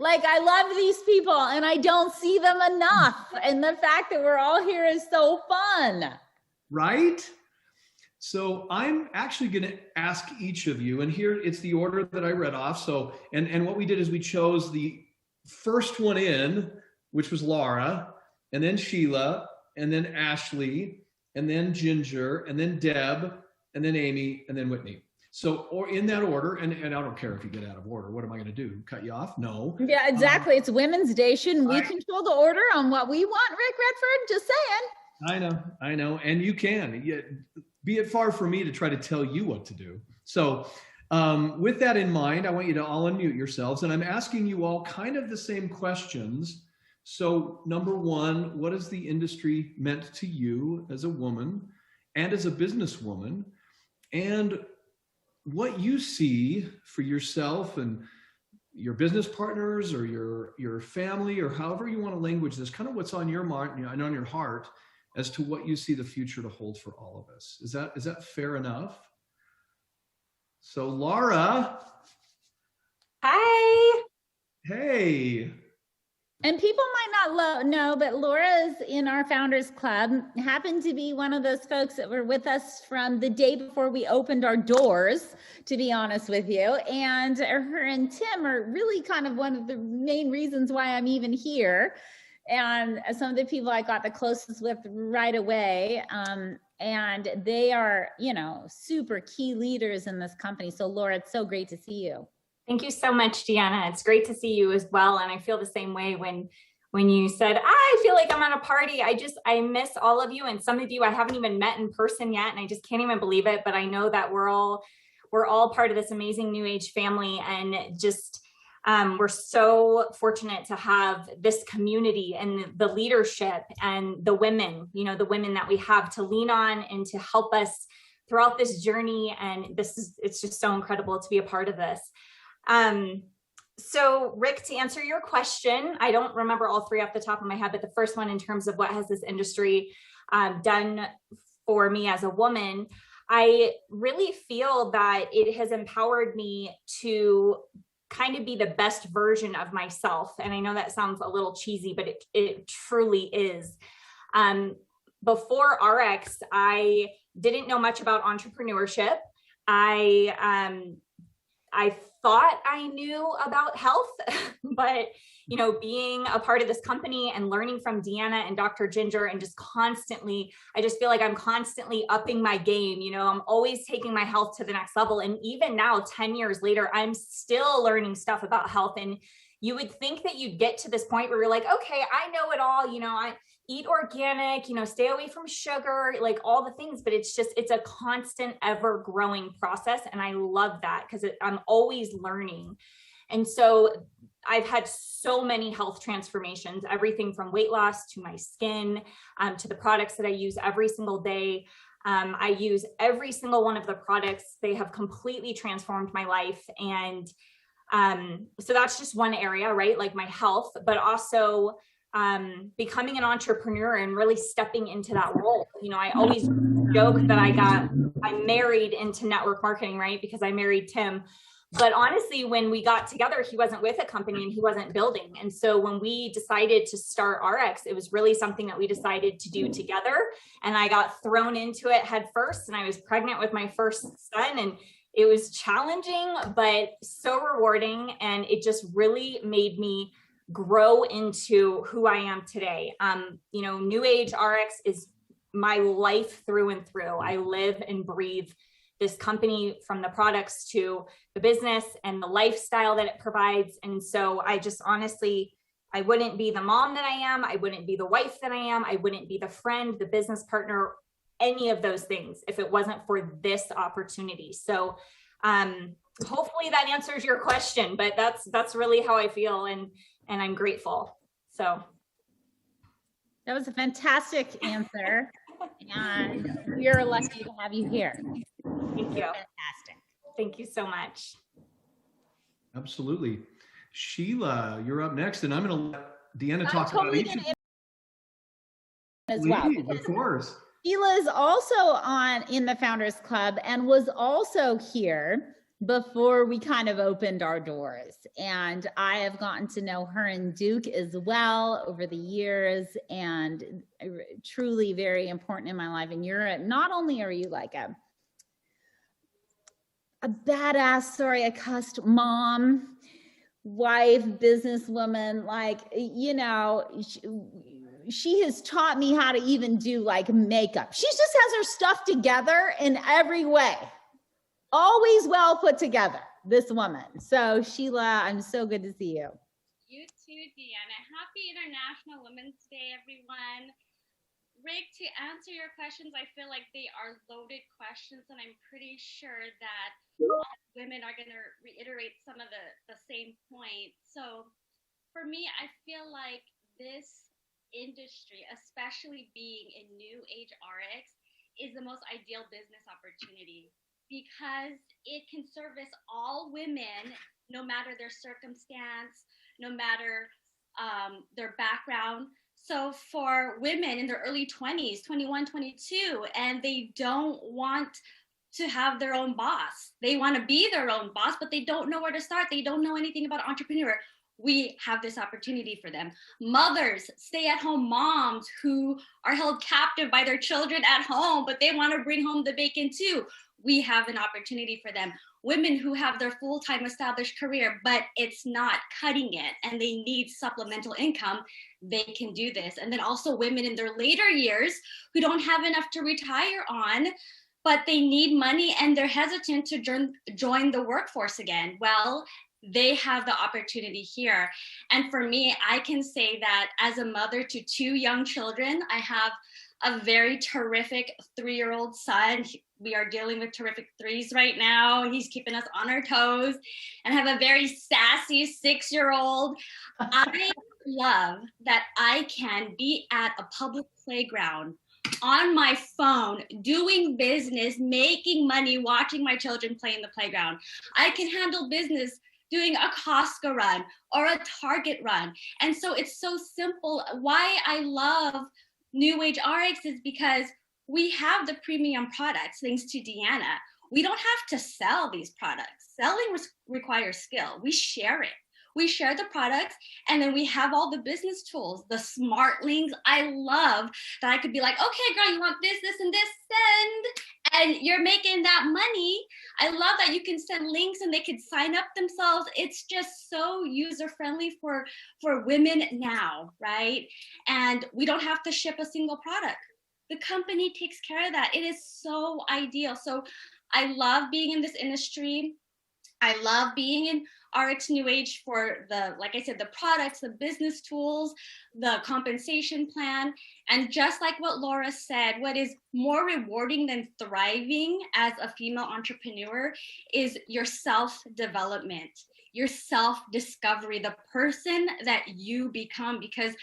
Like, I love these people and I don't see them enough. And the fact that we're all here is so fun. Right? So I'm actually going to ask each of you, and here it's the order that I read off. So, and what we did is we chose the first one in, which was Laura, and then Sheila, and then Ashley, and then Ginger, and then Deb, and then Amy, and then Whitney. So, or in that order, and I don't care if you get out of order. What am I going to do? Cut you off? No. Yeah, exactly. It's Women's Day. Shouldn't we control the order on what we want, Rick Redford? Just saying. I know. And you can. Be it far from me to try to tell you what to do. So with that in mind, I want you to all unmute yourselves. And I'm asking you all kind of the same questions. So number one, what has the industry meant to you as a woman and as a businesswoman? And what you see for yourself and your business partners or your family, or however you want to language this, kind of what's on your mind and on your heart as to what you see the future to hold for all of us. Is that fair enough? So Laura. Hi. Hey. And people might not know, but Laura's in our Founders Club, happened to be one of those folks that were with us from the day before we opened our doors, to be honest with you. And her and Tim are really kind of one of the main reasons why I'm even here. And some of the people I got the closest with right away. And they are, super key leaders in this company. So Laura, it's so great to see you. Thank you so much, Deanna. It's great to see you as well. And I feel the same way when you said, I feel like I'm at a party. I miss all of you. And some of you I haven't even met in person yet. And I just can't even believe it. But I know that we're all part of this amazing New Age family. And just, we're so fortunate to have this community and the leadership and the women, the women that we have to lean on and to help us throughout this journey. And it's just so incredible to be a part of this. So Rick, to answer your question, I don't remember all three off the top of my head, but the first one in terms of what has this industry done for me as a woman, I really feel that it has empowered me to kind of be the best version of myself. And I know that sounds a little cheesy, but it truly is. Before RX, I didn't know much about entrepreneurship. I thought I knew about health, but, being a part of this company and learning from Deanna and Dr. Ginger and just constantly, I just feel like I'm constantly upping my game. I'm always taking my health to the next level. And even now, 10 years later, I'm still learning stuff about health. And you would think that you'd get to this point where you're like, okay, I know it all. I eat organic, stay away from sugar, like all the things, but it's a constant, ever growing process. And I love that because I'm always learning. And so I've had so many health transformations, everything from weight loss to my skin, to the products that I use every single day. I use every single one of the products. They have completely transformed my life. And so that's just one area, right? Like my health, but also becoming an entrepreneur and really stepping into that role. I always joke that I married into network marketing, right? Because I married Tim. But honestly, when we got together, he wasn't with a company and he wasn't building. And so when we decided to start RX, it was really something that we decided to do together. And I got thrown into it head first, and I was pregnant with my first son, and it was challenging, but so rewarding. And it just really made me grow into who I am today. New Age RX is my life through and through. I live and breathe this company, from the products to the business and the lifestyle that it provides. And so I just honestly, I wouldn't be the mom that I am. I wouldn't be the wife that I am. I wouldn't be the friend, the business partner, any of those things if it wasn't for this opportunity. So hopefully that answers your question, but that's really how I feel. And I'm grateful. So that was a fantastic answer. And we're lucky to have you here. Thank you. Fantastic. Thank you so much. Absolutely. Sheila, you're up next, and I'm going to let Deanna talk about each as well. Of course. Sheila is also in the Founders Club and was also here before we kind of opened our doors. And I have gotten to know her and Duke as well over the years, and truly very important in my life. And you're not only are you like a badass, sorry, I cussed, mom, wife, businesswoman, like, you know, she has taught me how to even do like makeup. She just has her stuff together in every way. Always well put together, this woman. So Sheila, I'm so good to see you. You too, Deanna. Happy International Women's Day, everyone. Rick, to answer your questions, I feel like they are loaded questions, and I'm pretty sure that women are going to reiterate some of the same points. So for me, I feel like this industry, especially being in new age RX, is the most ideal business opportunity because it can service all women, no matter their circumstance, no matter their background. So for women in their early 20s, 21, 22, and they don't want to have their own boss. They want to be their own boss, but they don't know where to start. They don't know anything about entrepreneur. We have this opportunity for them. Mothers, stay-at-home moms who are held captive by their children at home, but they want to bring home the bacon too. We have an opportunity for them. Women who have their full-time established career, but it's not cutting it and they need supplemental income, they can do this. And then also women in their later years who don't have enough to retire on, but they need money and they're hesitant to join the workforce again. Well, they have the opportunity here. And for me, I can say that as a mother to 2 young children, I have a very terrific 3-year-old son. We are dealing with terrific 3s right now. He's keeping us on our toes. And I have a very sassy 6-year-old. I love that I can be at a public playground on my phone, doing business, making money, watching my children play in the playground. I can handle business doing a Costco run or a Target run. And so it's so simple. Why I love New Age RX is because we have the premium products, thanks to Deanna. We don't have to sell these products. Selling requires skill. We share it. We share the products, and then we have all the business tools, the smart links. I love that I could be like, okay, girl, you want this, this, and this, send, and you're making that money. I love that you can send links and they can sign up themselves. It's just so user-friendly for women now, right? And we don't have to ship a single product. The company takes care of that. It is so ideal. So I love being in this industry. I love being in RX New Age for the, like I said, the products, the business tools, the compensation plan. And just like what Laura said, what is more rewarding than thriving as a female entrepreneur is your self-development, your self-discovery, the person that you become, because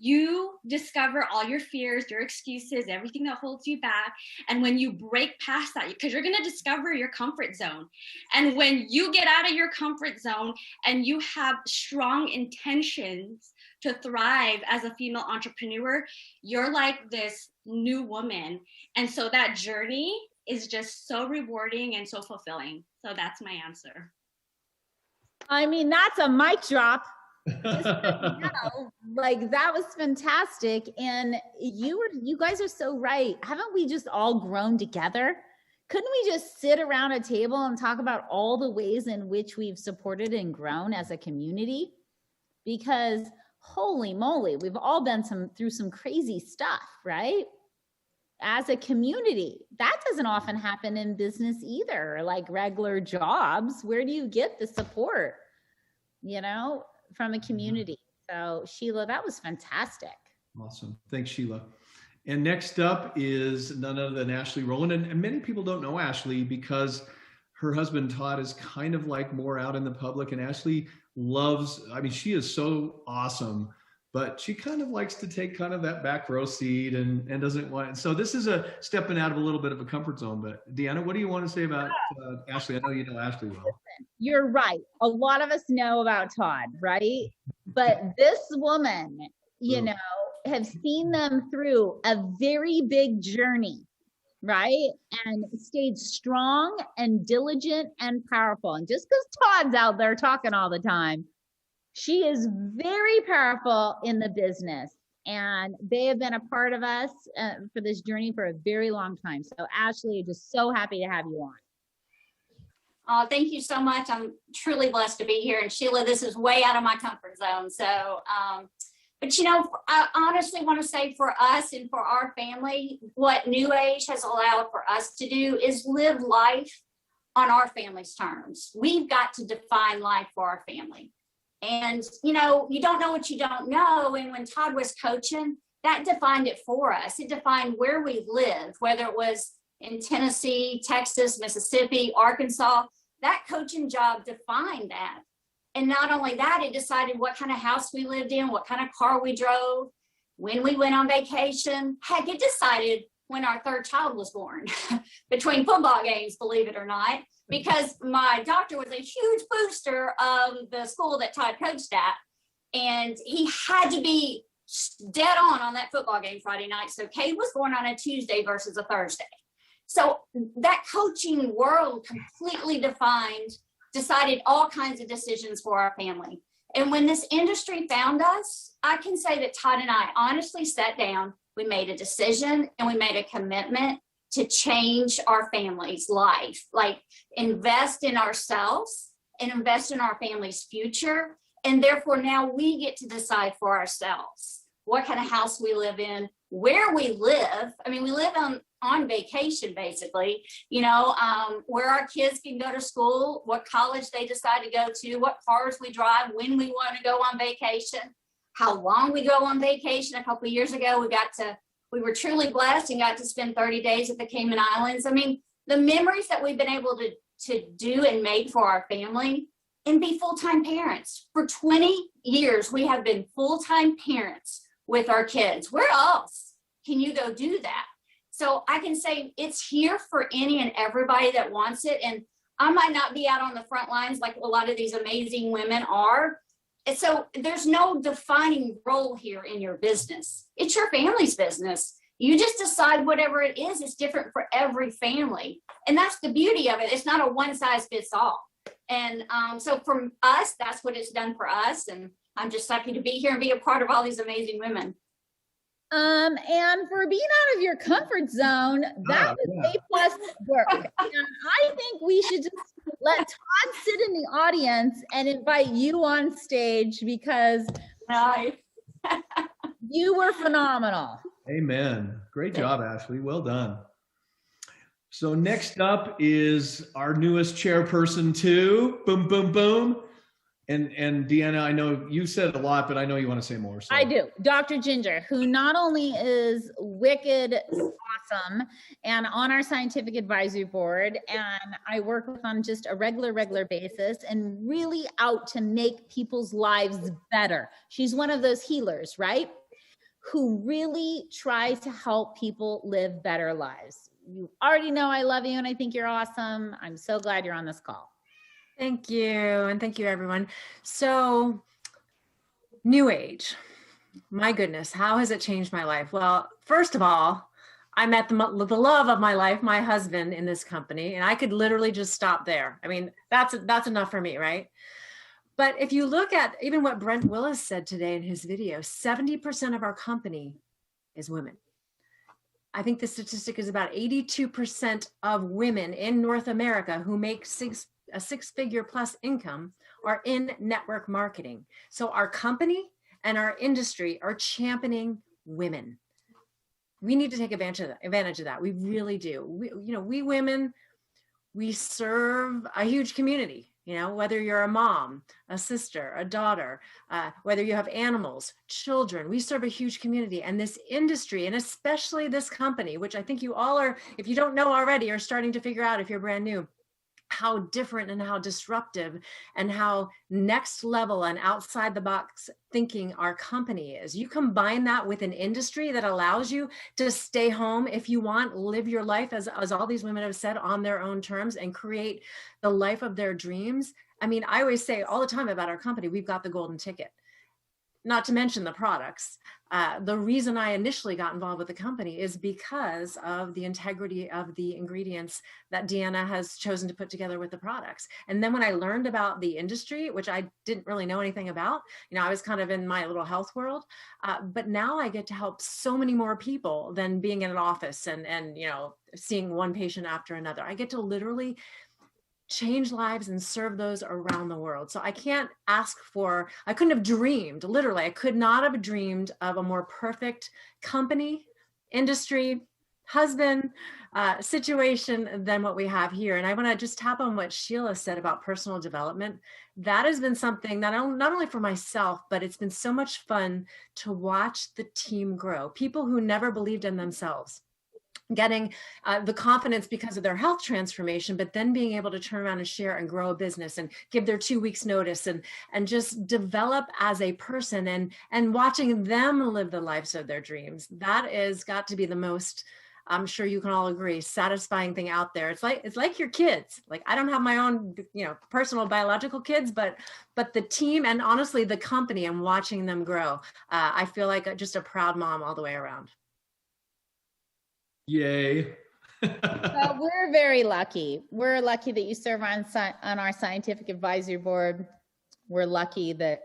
you discover all your fears, your excuses, everything that holds you back. And when you break past that, because you're going to discover your comfort zone. And when you get out of your comfort zone and you have strong intentions to thrive as a female entrepreneur, you're like this new woman. And so that journey is just so rewarding and so fulfilling. So that's my answer. I mean, that's a mic drop. Just so you know, like that was fantastic. And you guys are so right. Haven't we just all grown together? Couldn't we just sit around a table and talk about all the ways in which we've supported and grown as a community? Because holy moly, we've all been through some crazy stuff, right? As a community. That doesn't often happen in business either, like regular jobs. Where do you get the support, you know, from a community? So Sheila, that was fantastic. Awesome. Thanks, Sheila. And next up is none other than Ashley Rowland. And many people don't know Ashley because her husband, Todd, is kind of like more out in the public. And Ashley loves, I mean, she is so awesome, but she kind of likes to take kind of that back row seat and doesn't want. So this is a stepping out of a little bit of a comfort zone. But Deanna, what do you want to say about Ashley? I know you know Ashley well. You're right. A lot of us know about Todd, right? But this woman, you know, have seen them through a very big journey right? And stayed strong and diligent and powerful. And just because Todd's out there talking all the time, she is very powerful in the business. And they have been a part of us for this journey for a very long time. So Ashley, just so happy to have you on. Thank you so much. I'm truly blessed to be here. And Sheila, this is way out of my comfort zone. So, but you know, I honestly want to say for us and for our family, what New Age has allowed for us to do is live life on our family's terms. We've got to define life for our family. And, you know, you don't know what you don't know. And when Todd was coaching, that defined it for us. It defined where we live, whether it was in Tennessee, Texas, Mississippi, Arkansas. That coaching job defined that. And not only that, it decided what kind of house we lived in, what kind of car we drove, when we went on vacation. Heck, it decided when our third child was born between football games, believe it or not, because my doctor was a huge booster of the school that Todd coached at. And he had to be dead on that football game Friday night. So Cade was born on a Tuesday versus a Thursday. So that coaching world completely decided all kinds of decisions for our family. And when this industry found us, I can say that Todd and I honestly sat down, we made a decision and we made a commitment to change our family's life, like invest in ourselves and invest in our family's future. And therefore now we get to decide for ourselves what kind of house we live in, where we live. I mean, we live on vacation, basically, you know, where our kids can go to school, what college they decide to go to, what cars we drive, when we want to go on vacation, how long we go on vacation. A couple of years ago, we were truly blessed and got to spend 30 days at the Cayman Islands. I mean, the memories that we've been able to do and make for our family and be full-time parents. For 20 years, we have been full-time parents with our kids. Where else can you go do that? So I can say it's here for any and everybody that wants it. And I might not be out on the front lines like a lot of these amazing women are. And so there's no defining role here in your business. It's your family's business. You just decide whatever it is. It's different for every family. And that's the beauty of it. It's not a one size fits all. And so from us, that's what it's done for us. And I'm just happy to be here and be a part of all these amazing women. And for being out of your comfort zone, that was A plus work. And I think we should just let Todd sit in the audience and invite you on stage because you were phenomenal. Amen. Great job, Ashley. Well done. So next up is our newest chairperson too. Boom, boom, boom. And Deanna, I know you said a lot, but I know you want to say more. So. I do. Dr. Ginger, who not only is wicked awesome and on our scientific advisory board, and I work with on just a regular basis and really out to make people's lives better. She's one of those healers, right? Who really tries to help people live better lives. You already know I love you and I think you're awesome. I'm so glad you're on this call. Thank you. And thank you, everyone. So New Age, my goodness, how has it changed my life? Well, first of all, I met the love of my life, my husband, in this company, and I could literally just stop there. I mean, that's enough for me, right? But if you look at even what Brent Willis said today in his video, 70% of our company is women. I think the statistic is about 82% of women in North America who make a six-figure plus income are in network marketing. So our company and our industry are championing women. We need to take advantage of that. We really do. We women, we serve a huge community. You know, whether you're a mom, a sister, a daughter, whether you have animals, children, we serve a huge community. And this industry, and especially this company, which I think you all are, if you don't know already, are starting to figure out if you're brand new, how different and how disruptive and how next level and outside the box thinking our company is. You combine that with an industry that allows you to stay home if you want, live your life as all these women have said, on their own terms and create the life of their dreams. I mean, I always say all the time about our company, we've got the golden ticket. not to mention the products. The reason I initially got involved with the company is because of the integrity of the ingredients that Deanna has chosen to put together with the products. And then when I learned about the industry, which I didn't really know anything about, I was kind of in my little health world, but now I get to help so many more people than being in an office and seeing one patient after another. I get to literally change lives and serve those around the world. So I couldn't have dreamed, literally, I could not have dreamed of a more perfect company, industry, husband, situation than what we have here. And I want to just tap on what Sheila said about personal development. That has been something that not only for myself, but it's been so much fun to watch the team grow. People who never believed in themselves, getting the confidence because of their health transformation, but then being able to turn around and share and grow a business and give their 2 weeks notice and just develop as a person and watching them live the lives of their dreams. That is got to be the most, I'm sure you can all agree, satisfying thing out there. It's like your kids. Like, I don't have my own, personal biological kids, but the team and honestly the company and watching them grow. I feel like just a proud mom all the way around. Yay. Well, we're very lucky. We're lucky that you serve on our scientific advisory board. We're lucky that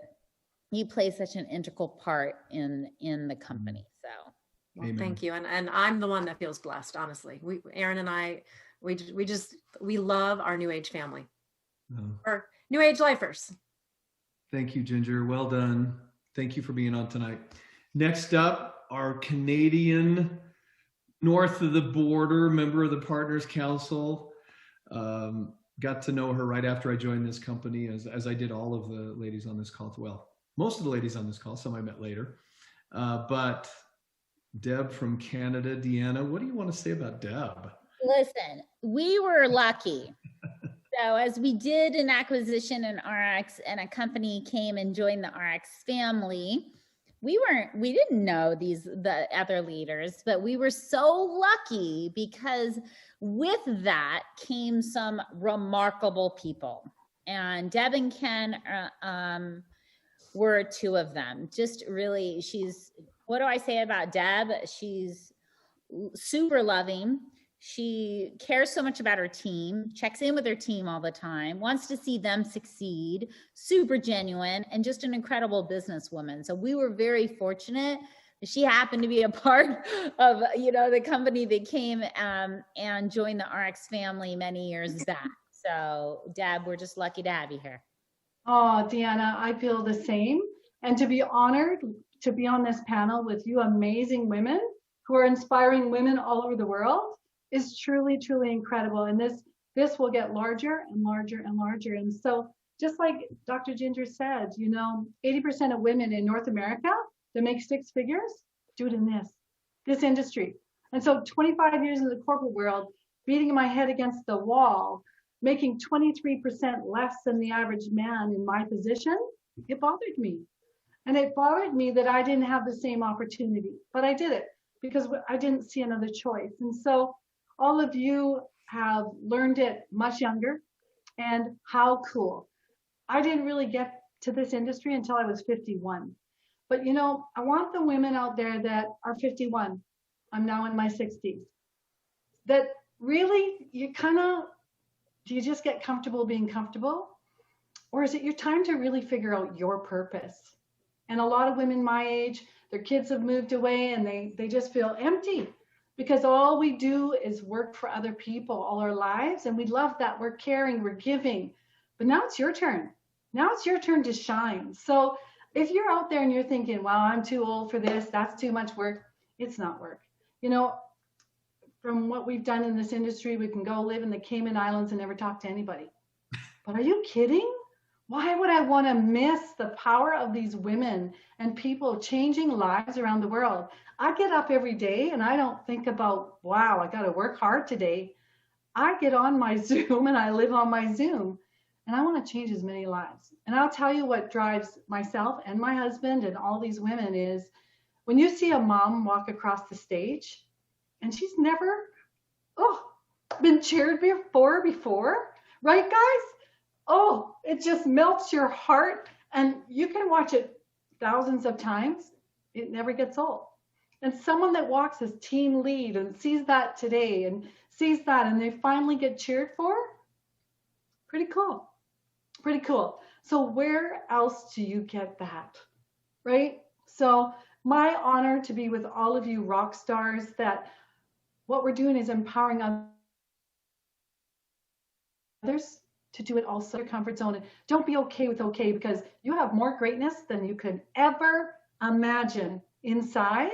you play such an integral part in the company. So, well, thank you. And I'm the one that feels blessed, honestly. Erin and I, we love our New Age family. Or New Age lifers. Thank you, Ginger. Well done. Thank you for being on tonight. Next up, our Canadian north of the border member of the Partners Council. Got to know her right after I joined this company, as I did all of the ladies on this call. Well, most of the ladies on this call, some I met later. But Deb from Canada, Deanna, what do you want to say about Deb? Listen, we were lucky. So as we did an acquisition in RX and a company came and joined the RX family, we didn't know the other leaders, but we were so lucky because with that came some remarkable people. And Deb and Ken were two of them. Just really, what do I say about Deb? She's super loving. She cares so much about her team, checks in with her team all the time, wants to see them succeed, super genuine, and just an incredible businesswoman. So we were very fortunate. She happened to be a part of, the company that came and joined the RX family many years back. So Deb, we're just lucky to have you here. Oh, Deanna, I feel the same. And to be honored to be on this panel with you amazing women who are inspiring women all over the world is truly, truly incredible. And this will get larger and larger and larger. And so just like Dr. Ginger said, 80% of women in North America that make 6 figures do it in this industry. And so 25 years in the corporate world, beating my head against the wall, making 23% less than the average man in my position, it bothered me. And it bothered me that I didn't have the same opportunity, but I did it because I didn't see another choice. And so all of you have learned it much younger, and how cool. I didn't really get to this industry until I was 51. But I want the women out there that are 51, I'm now in my 60s, that really do you just get comfortable being comfortable? Or is it your time to really figure out your purpose? And a lot of women my age, their kids have moved away and they just feel empty because all we do is work for other people all our lives. And we love that. We're caring, we're giving. But now it's your turn. Now it's your turn to shine. So if you're out there and you're thinking, wow, I'm too old for this, that's too much work, it's not work. From what we've done in this industry, we can go live in the Cayman Islands and never talk to anybody. But are you kidding? Why would I want to miss the power of these women and people changing lives around the world? I get up every day and I don't think about, wow, I got to work hard today. I get on my Zoom and I live on my Zoom and I want to change as many lives. And I'll tell you what drives myself and my husband and all these women is when you see a mom walk across the stage and she's never been cheered before, right, guys? Oh, it just melts your heart. And you can watch it thousands of times, it never gets old. And someone that walks as team lead and sees that today and sees that and they finally get cheered for, pretty cool. Pretty cool. So where else do you get that, right? So my honor to be with all of you rock stars, that what we're doing is empowering others to do it also in your comfort zone. And don't be okay with okay, because you have more greatness than you could ever imagine inside.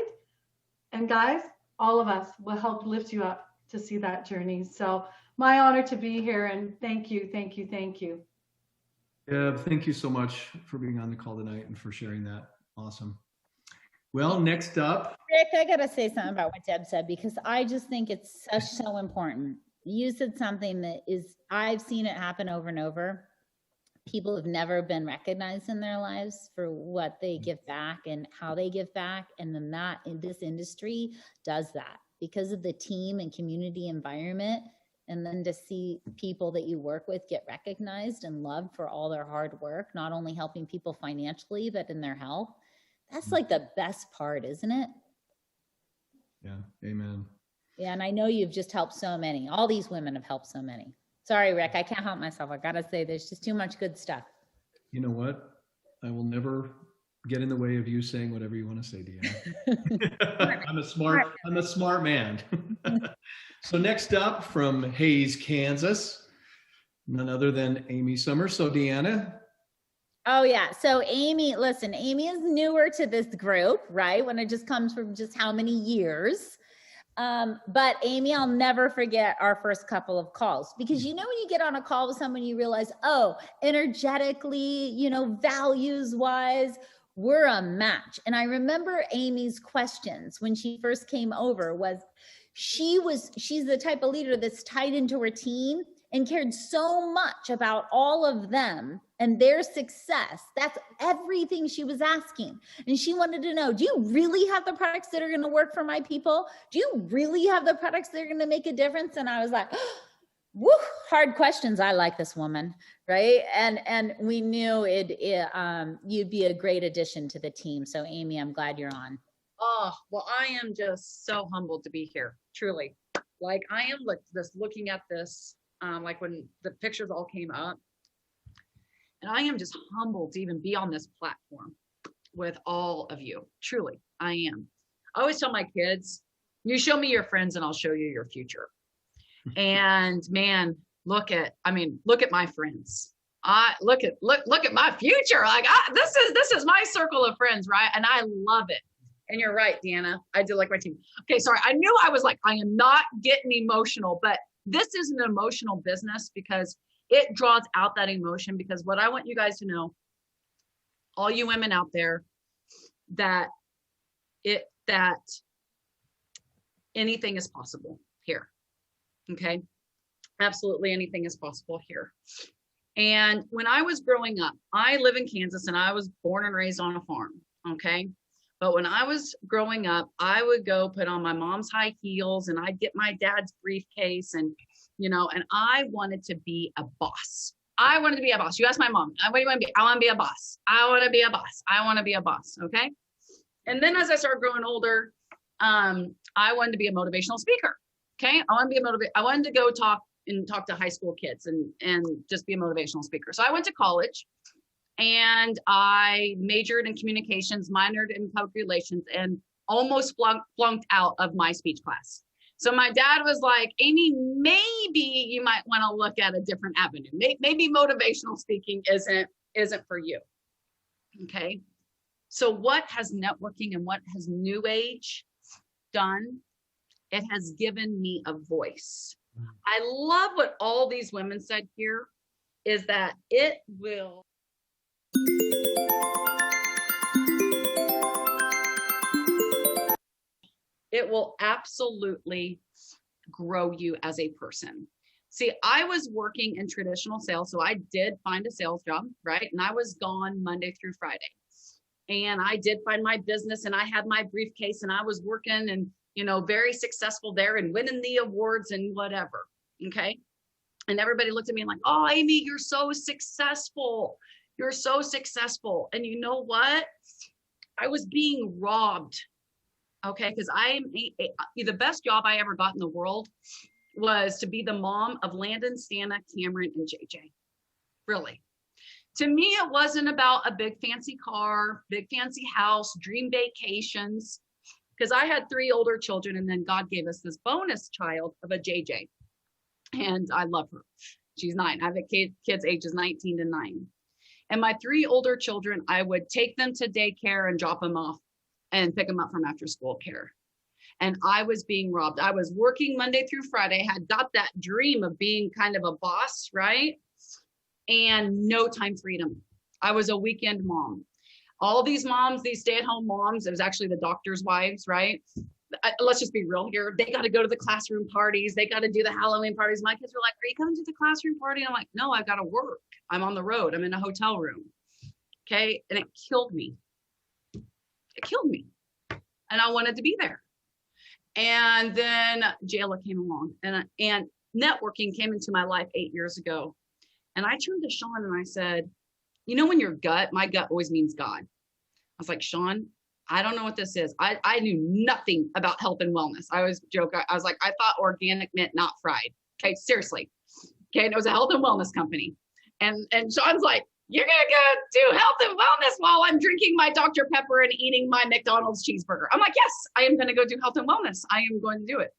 And guys, all of us will help lift you up to see that journey. So my honor to be here, and thank you, thank you, thank you. Yeah, thank you so much for being on the call tonight and for sharing that. Awesome. Well, next up. Rick, I got to say something about what Deb said, because I just think it's so important. You said something that is, I've seen it happen over and over. People have never been recognized in their lives for what they give back and how they give back. And then that in this industry does that because of the team and community environment. And then to see people that you work with get recognized and loved for all their hard work, not only helping people financially, but in their health. That's like the best part, isn't it? Yeah, amen. Yeah, and I know you've just helped so many. All these women have helped so many. Sorry, Rick, I can't help myself. I gotta say, there's just too much good stuff. You know what? I will never get in the way of you saying whatever you want to say, Deanna. I'm a smart man. So next up from Hays, Kansas, none other than Amy Summers. So Deanna. Oh yeah. So Amy, listen, Amy is newer to this group, right? When it just comes from just how many years. But Amy, I'll never forget our first couple of calls, because you know, when you get on a call with someone, you realize, oh, energetically, you know, values wise, we're a match. And I remember Amy's questions when she first came over was, she's the type of leader that's tied into her team and cared so much about all of them and their success. That's everything she was asking. And she wanted to know, do you really have the products that are going to work for my people? Do you really have the products that are going to make a difference? And I was like, woo, hard questions. I like this woman, right? And we knew you'd be a great addition to the team. So Amy, I'm glad you're on. Oh, well, I am just so humbled to be here, truly. Like, I am just looking at this, like when the pictures all came up, and I am just humbled to even be on this platform with all of you. Truly, I am. I always tell my kids, you show me your friends and I'll show you your future. And man, look at my friends. Look at my future. Like, this is my circle of friends, right? And I love it. And you're right, Deanna. I do like my team. Okay, sorry. I knew I was like, I am not getting emotional, but this is an emotional business because it draws out that emotion. Because what I want you guys to know, all you women out there, that anything is possible here. Okay, absolutely anything is possible here. And when I was growing up, I live in Kansas and I was born and raised on a farm. Okay. But when I was growing up, I would go put on my mom's high heels and I'd get my dad's briefcase and, you know, and I wanted to be a boss. I wanted to be a boss. You ask my mom, what do you want to be? I want to be a boss. I want to be a boss. I want to be a boss. Okay. And then as I started growing older, I wanted to be a motivational speaker. Okay. I wanted to go talk to high school kids and just be a motivational speaker. So I went to college. And I majored in communications, minored in public relations, and almost flunked out of my speech class. So my dad was like, Amy, maybe you might want to look at a different avenue. Maybe motivational speaking isn't for you. Okay. So what has networking and what has New Age done? It has given me a voice. I love what all these women said here is that it will absolutely grow you as a person. See, I was working in traditional sales, so I did find a sales job, right? And I was gone Monday through Friday. And I did find my business and I had my briefcase and I was working and, you know, very successful there and winning the awards and whatever. Okay. And everybody looked at me like, oh, Amy, you're so successful. You're so successful. And you know what? was being robbed. Okay, because the best job I ever got in the world was to be the mom of Landon, Santa, Cameron, and JJ. Really. To me, it wasn't about a big fancy car, big fancy house, dream vacations, because I had 3 older children, and then God gave us this bonus child of a JJ. And I love her. She's 9. I have kids ages 19 to 9. And my 3 older children, I would take them to daycare and drop them off and pick them up from after school care. And I was being robbed. I was working Monday through Friday, had got that dream of being kind of a boss, right? And no time freedom. I was a weekend mom. All these moms, these stay-at-home moms, it was actually the doctor's wives, right? Let's just be real here. They got to go to the classroom parties. They got to do the Halloween parties. My kids were like, are you coming to the classroom party? I'm like, no, I've got to work. I'm on the road. I'm in a hotel room. Okay. And it killed me. It killed me. And I wanted to be there. And then Jayla came along, and networking came into my life 8 years ago. And I turned to Sean and I said, you know, when your gut, my gut always means God. I was like, Sean, I don't know what this is. I knew nothing about health and wellness. I always joke. I was like, I thought organic meant not fried. Okay, seriously. Okay, and it was a health and wellness company. And Sean's like, you're gonna go do health and wellness while I'm drinking my Dr. Pepper and eating my McDonald's cheeseburger. I'm like, yes, I am gonna go do health and wellness. I am going to do it.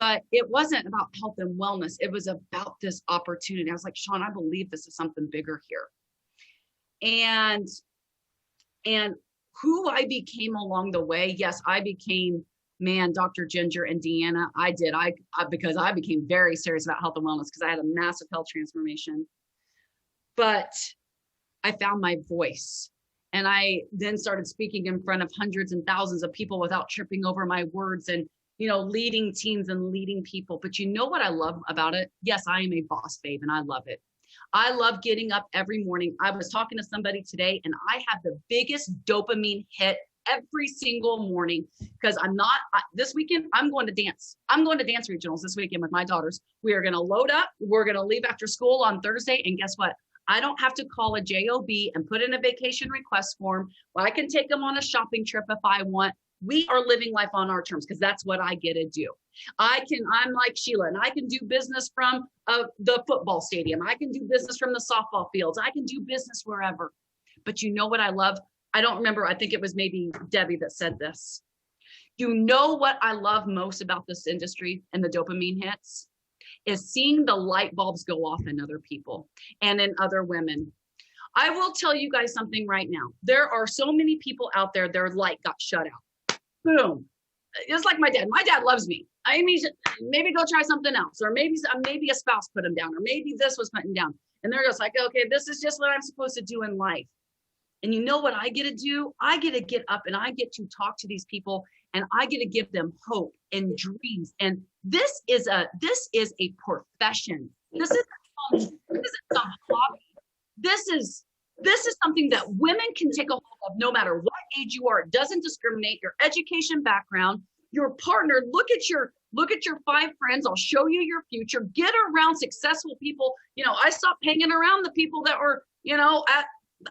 But it wasn't about health and wellness. It was about this opportunity. I was like, Sean, I believe this is something bigger here. And who I became along the way, yes, I became, Dr. Ginger and Deanna. I did, because I became very serious about health and wellness because I had a massive health transformation. But I found my voice, and I then started speaking in front of hundreds and thousands of people without tripping over my words and, you know, leading teams and leading people. But you know what I love about it? Yes, I am a boss babe, and I love it. I love getting up every morning. I was talking to somebody today, and I have the biggest dopamine hit every single morning because this weekend, I'm going to dance. I'm going to dance regionals this weekend with my daughters. We are going to load up. We're going to leave after school on Thursday. And guess what? I don't have to call a JOB and put in a vacation request form. Well, I can take them on a shopping trip if I want. We are living life on our terms because that's what I get to do. I'm like Sheila, and I can do business from the football stadium. I can do business from the softball fields. I can do business wherever. But you know what I love? I don't remember. I think it was maybe Debbie that said this. You know what I love most about this industry and the dopamine hits is seeing the light bulbs go off in other people and in other women. I will tell you guys something right now. There are so many people out there, their light got shut out. Boom. It's like my dad. My dad loves me. I mean, maybe go try something else, or maybe a spouse put him down, or maybe this was putting down. And they're just like, okay, this is just what I'm supposed to do in life. And you know what I get to do? I get to get up and I get to talk to these people, and I get to give them hope and dreams. And this is a profession. This isn't some hobby. This is something that women can take a hold of no matter what age you are. It doesn't discriminate your education background, your partner. Look at your 5 friends. I'll show you your future. Get around successful people. You know, I stopped hanging around the people that were, you know, at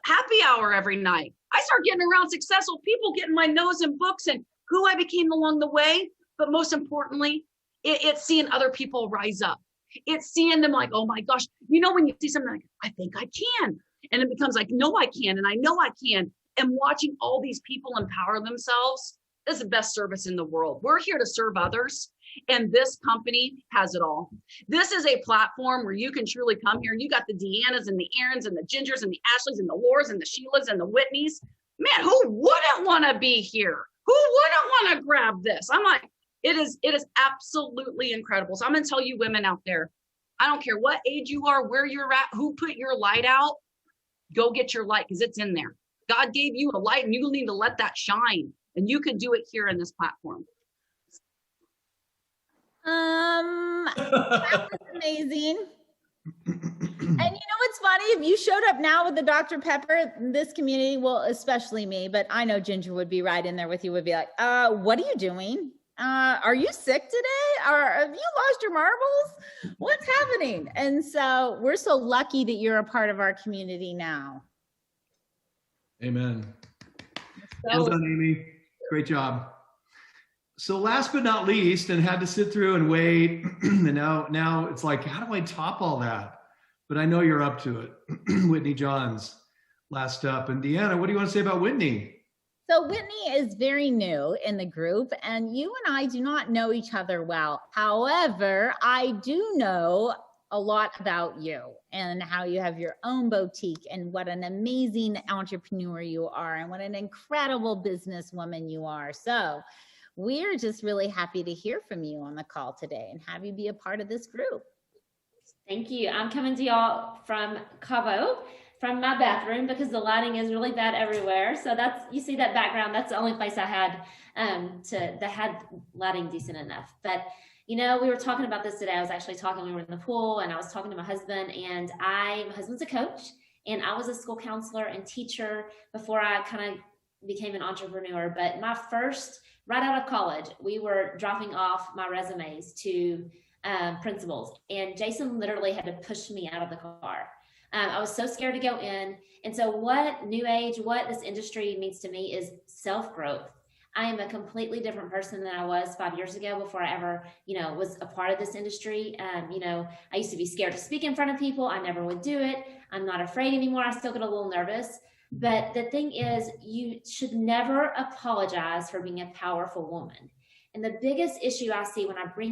happy hour every night. I started getting around successful people, getting my nose in books and who I became along the way. But most importantly, it's seeing other people rise up. It's seeing them like, oh my gosh, you know, when you see something like, I think I can. And it becomes like, no, I can. And I know I can. And watching all these people empower themselves is the best service in the world. We're here to serve others. And this company has it all. This is a platform where you can truly come here, and you got the Deannas and the Aarons and the Gingers and the Ashleys and the Lauras and the Sheilas and the Whitneys. Man, who wouldn't want to be here? Who wouldn't want to grab this? I'm like, it is absolutely incredible. So I'm going to tell you women out there, I don't care what age you are, where you're at, who put your light out, go get your light because it's in there. God gave you a light and you need to let that shine, and you can do it here in this platform. That was amazing. And you know what's funny? If you showed up now with the Dr. Pepper, this community, well, especially me, but I know Ginger would be right in there with you, would be like, what are you doing? Are you sick today? Or have you lost your marbles? What's happening? And so we're so lucky that you're a part of our community now. Amen. Well done, Amy. Great job. So last but not least, and had to sit through and wait, and now it's like, how do I top all that? But I know you're up to it. Whitney Johns, last up. And Deanna, what do you want to say about Whitney? So Whitney is very new in the group, and you and I do not know each other well. However, I do know a lot about you and how you have your own boutique and what an amazing entrepreneur you are and what an incredible businesswoman you are. So we're just really happy to hear from you on the call today and have you be a part of this group. Thank you. I'm coming to y'all from Cabo, from my bathroom, because the lighting is really bad everywhere. So that's, you see that background, that's the only place I had that had lighting decent enough. But you know, we were talking about this today. I was actually talking, we were in the pool, and I was talking to my husband, and my husband's a coach, and I was a school counselor and teacher before I kind of became an entrepreneur. But my first, right out of college, we were dropping off my resumes to principals, and Jason literally had to push me out of the car. I was so scared to go in. And so what New Age, what this industry means to me is self-growth. I am a completely different person than I was 5 years ago before I ever, was a part of this industry. I used to be scared to speak in front of people. I never would do it. I'm not afraid anymore. I still get a little nervous. But the thing is, you should never apologize for being a powerful woman. And the biggest issue I see when I bring